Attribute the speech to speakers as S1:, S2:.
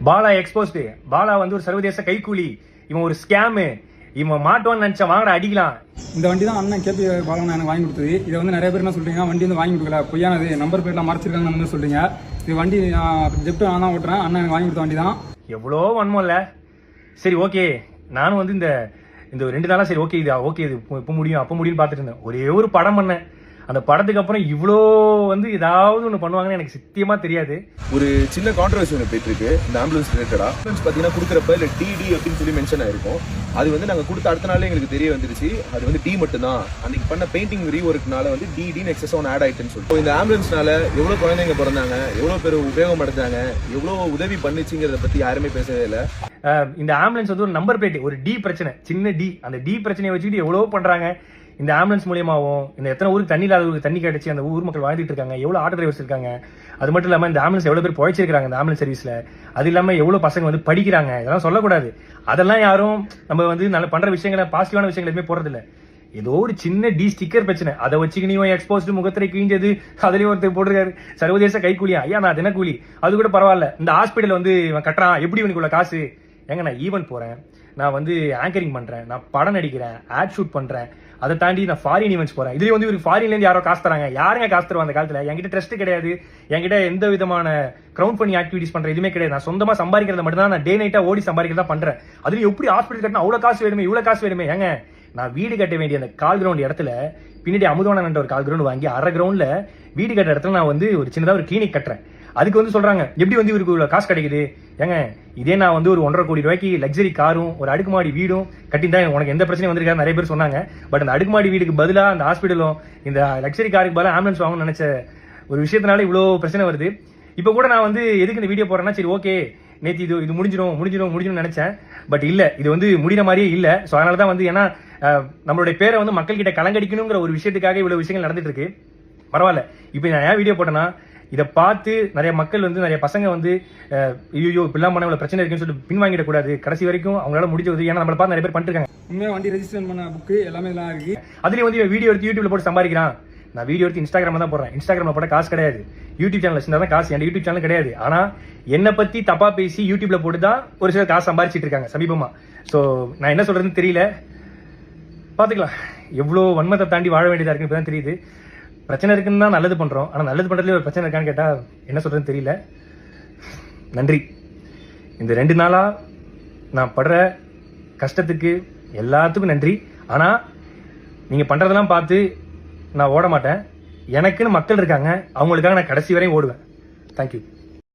S1: Bala exposed. Bala வந்து ஒரு சர்வதேச கைக்கூலி, இவன் ஒரு ஸ்கேமு, இவன் மாட்டோன்னு நினைச்ச வாங்கடா அடிக்கலாம்.
S2: இந்த வண்டி தான் அண்ணன் கேபி பாலா எனக்கு வாங்கி கொடுத்தது. இதை வந்து நிறைய பேர் என்ன சொல்றீங்க, வண்டி வந்து வாங்கி கொடுக்கல, பொய்யானது, நம்பர் பிளேட்லாம் மறைச்சிருக்காங்க அந்த மாதிரி சொல்றீங்க. இது வண்டி ஜெப்ட் நான் தான் ஓட்டுறேன், அண்ணன் எனக்கு வாங்கி கொடுத்த வண்டி தான்.
S1: எவ்வளோ வன்மம் இல்லை. சரி ஓகே, நானும் வந்து இந்த 2 நாளா சரி ஓகே இது இப்போ முடியும் அப்போ முடியும்னு பார்த்துட்டு இருந்தேன். ஒரே ஒரு படம் பண்ணேன், அந்த படத்துக்கு அப்புறம் இவ்வளோ வந்து ஏதாவது ஒன்று பண்ணுவாங்கன்னு எனக்கு சத்தியமா தெரியாது.
S3: ஒரு சின்ன கான்ட்ரவர்சி ஒன்று போயிட்டு இருக்கு இந்த ஆம்புலன்ஸ் ரிலேட்டடா. ஆம்புலன்ஸ் பார்த்தீங்கன்னா கொடுக்குறப்ப இல்லை டிடி அப்படின்னு சொல்லி மென்ஷன் ஆயிருக்கும். அது வந்து நாங்கள் கொடுத்த அடுத்த நாளே எங்களுக்கு தெரிய வந்துருச்சு அது வந்து டி மட்டும் தான். அன்னைக்கு பண்ண பெயிண்டிங் ரீஒர்க்னால வந்து டிடின்னு எக்ஸஸ் ஒன்று ஆட் ஆயிட்டுன்னு சொல்லிட்டு இந்த ஆம்புலன்ஸ்னால எவ்வளோ குழந்தைங்க பிறந்தாங்க, எவ்வளோ பேர் உபயோகம் அடைஞ்சாங்க, எவ்வளோ உதவி பண்ணிச்சுங்கிறத பற்றி யாருமே பேசவே இல்லை.
S1: இந்த ஆம்புலன்ஸ் வந்து ஒரு நம்பர் பிளேட், ஒரு டி பிரச்சனை, சின்ன டி, அந்த டி பிரச்சனையை வச்சுக்கிட்டு எவ்வளோ பண்றாங்க. இந்த ஆம்புலன்ஸ் மூலியமாவும் இந்த எத்தனை ஊருக்கு தண்ணி இல்லாதவங்களுக்கு தண்ணி கிடைச்சி அந்த ஊர் மக்கள் வாழ்ந்துட்டு இருக்காங்க, எவ்வளவு ஆட்டோ டிரைவர்ஸ் இருக்காங்க. அது மட்டும் இல்லாம இந்த ஆம்புலன்ஸ் எவ்வளவு பேர் பொழைச்சிருக்காங்க இந்த ஆம்புலன்ஸ் சர்வீஸ்ல. அது இல்லாம எவ்வளவு பசங்க வந்து படிக்கிறாங்க, இதெல்லாம் சொல்லக்கூடாது. அதெல்லாம் யாரும் நம்ம வந்து நல்ல பண்ற விஷயங்களை, பாசிட்டிவான விஷயங்கள் எதுவுமே போறது இல்ல. ஏதோ ஒரு சின்ன டி ஸ்டிக்கர் பிரச்சனை, அதை வச்சுக்கினியும் எக்ஸ்போஸ்டு முகத்திரை கிழிஞ்சது, அதுலயும் ஒருத்தர் போட்டிருக்காரு சர்வதேச கைக்கூலியா. ஐயா நான் தினக்கூலி, அது கூட பரவாயில்ல. இந்த ஹாஸ்பிட்டல் வந்து இவன் கட்டுறான், எப்படி இவனுக்குள்ள காசு? ஏங்க நான் ஈவென்ட் போறேன், நான் வந்து ஆங்கரிங் பண்றேன், நான் படம் நடிக்கிறேன், ஆட் ஷூட் பண்றேன், அதை தாண்டி நான் ஃபாரின் ஈவெண்ட்ஸ் போறேன். இதுல வந்து ஒரு ஃபாரின்ல இருந்து யாரோ காசு தராங்க. யாருங்க காசு தருவா அந்த காலத்துல? என்கிட்ட ட்ரஸ்ட் கிடையாது, என்கிட்ட எந்த விதமான கிரவுண்ட் பண்ணி ஆக்டிவிட்டிஸ் பண்ற எதுவுமே கிடையாது. நான் சொந்தமா சம்பாதிக்கிறத மட்டும் தான், நான் டே நைட்டா ஓடி சம்பாதிக்கிறதா பண்றேன். அதுல எப்படி ஹாஸ்பிட்டல் கட்டினா அவ்வளவு காசு வேணுமே, இவ்வளவு காசு வேணுமே? ஏங்க நான் வீடு கட்ட வேண்டிய அந்த கால் கிரவுண்ட் இடத்துல பின்னாடி அமுதவானன் ஒரு கால் கிரவுண்ட் வாங்கி அரை கிரவுண்ட்ல வீடு கட்ட இடத்துல நான் வந்து ஒரு சின்னதா ஒரு கிளினிக் கட்டுறேன். அதுக்கு வந்து சொல்றாங்க எப்படி வந்து இவருக்கு காசு கிடைக்குது? ஏங்க இதே நான் வந்து ஒரு 1.5 கோடி ரூபாய்க்கு லக்ஸரி காரும் ஒரு அடுக்குமாடி வீடும் கட்டியிருந்தா உனக்கு எந்த பிரச்சனையும் வந்திருக்காரு நிறைய பேர் சொன்னாங்க. பட் அந்த அடுக்குமாடி வீடுக்கு பதிலா அந்த ஹாஸ்பிட்டலும் இந்த லக்ஸரி காருக்கு பதிலாக ஆம்புலன்ஸ் வாங்கணும்னு நினைச்ச ஒரு விஷயத்தினால இவ்வளோ பிரச்சனை வருது. இப்போ கூட நான் வந்து எதுக்கு இந்த வீடியோ போறேன்னா, சரி ஓகே நேற்று இது முடிஞ்சிடும் நினைச்சேன். பட் இல்ல, இது வந்து முடிகிற மாதிரியே இல்ல. ஸோ அதனால தான் வந்து ஏன்னா நம்மளுடைய பேரை வந்து மக்கள் கிட்ட கலங்கடிக்கணுங்கிற ஒரு விஷயத்துக்காக இவ்வளவு விஷயங்கள் நடந்துட்டு இருக்கு. பரவாயில்ல, இப்போ நான் ஏன் வீடியோ போட்டேன்னா, இதை பார்த்து நிறைய மக்கள் வந்து நிறைய பசங்க வந்து ஐயோ இப்படிலாம் பண்ண இவ்வளவு பிரச்சனை இருக்குன்னு சொல்லிட்டு பின்வாங்கிடக்கூடாது. கடைசி வரைக்கும் அவங்களால முடிஞ்சது. ஏன்னா நம்மளை பார்த்து நிறைய பேர் பண்ணிருக்காங்க.
S2: உண்மையாக வண்டி ரெஜிஸ்டர் பண்ண புக்கு எல்லாமே இதெல்லாம் இருக்கு.
S1: அதுலயும் வந்து வீடியோ எடுத்து யூடியூப்ல போட்டு சம்பாதிக்கிறான். நான் வீடியோ எடுத்து இன்ஸ்டாகிராம்ல தான் போடுறேன். இன்ஸ்டாகிராம்ல போட்ட காசு கிடையாது, யூடியூப் சேனல் வச்சிருந்தா தான் காசு. என் யூடியூப் சேனல் கிடையாது. ஆனா என்னை பத்தி தப்பா பேசி யூடியூப்ல போட்டு தான் ஒரு சிலர் காசு சம்பாதிச்சிட்டு இருக்காங்க சமீபமா. ஸோ நான் என்ன சொல்றதுன்னு தெரியல. பாத்துக்கலாம், எவ்வளோ வன்மத்தை தாண்டி வாழ வேண்டியதா இருக்குன்னு இப்பதான் தெரியுது. பிரச்சனை இருக்குன்னு தான் நல்லது பண்றோம், ஆனா நல்லது பண்றதுல ஒரு பிரச்சனை இருக்கான்னு கேட்டா என்ன சொல்றதுன்னு தெரியல. நன்றி. இந்த 2 நாளா நான் படுற கஷ்டத்துக்கு எல்லாத்துக்கும் நன்றி. ஆனா நீங்க பண்றதெல்லாம் பார்த்து நான் ஓட மாட்டேன். எனக்குன்னு மக்கள் இருக்காங்க, அவங்களுக்காக நான் கடைசி வரையும் ஓடுவேன். தேங்க்யூ.